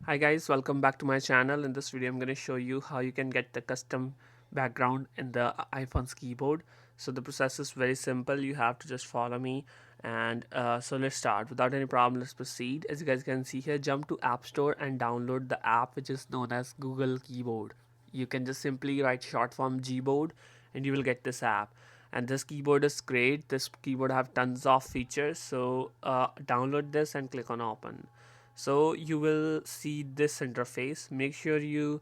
Hi guys, welcome back to my channel. In this video I'm going to show you how you can get the custom background in the iPhone's keyboard. So the process is very simple. You have to just follow me, and so let's start. Without any problem, let's proceed. As you guys can see here, jump to App Store and download the app which is known as Google Keyboard. You can just simply write short form Gboard and you will get this app. And this keyboard is great. This keyboard have tons of features, so download this and click on open. So you will see this interface. Make sure you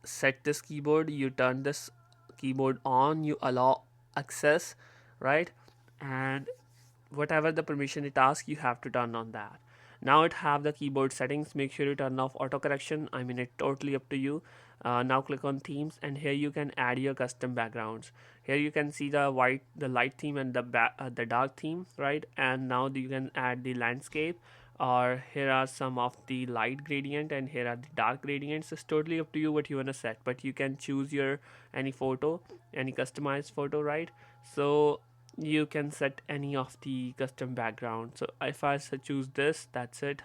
set this keyboard, you turn this keyboard on, you allow access, right? And whatever the permission it asks, you have to turn on that. Now it have the keyboard settings. Make sure you turn off auto correction. I mean, it totally up to you. Now click on themes, and here you can add your custom backgrounds. Here you can see the light theme and the dark theme, right? And now you can add the landscape, or here are some of the light gradient and here are the dark gradients. It's totally up to you what you want to set, but you can choose your any photo, any customized photo, right? So you can set any of the custom background. So if I choose this, that's it.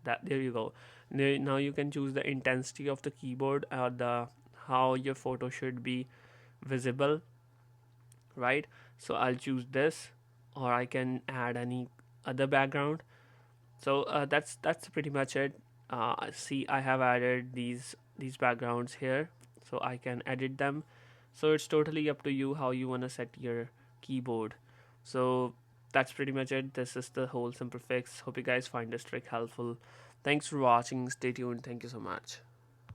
That there you go. Now you can choose the intensity of the keyboard, or the how your photo should be visible, right? So I'll choose this, or I can add any other background. So that's pretty much it. See, I have added these backgrounds here, so I can edit them. So it's totally up to you how you want to set your keyboard. So that's pretty much it. This is the whole simple fix. Hope you guys find this trick helpful. Thanks for watching. Stay tuned. Thank you so much.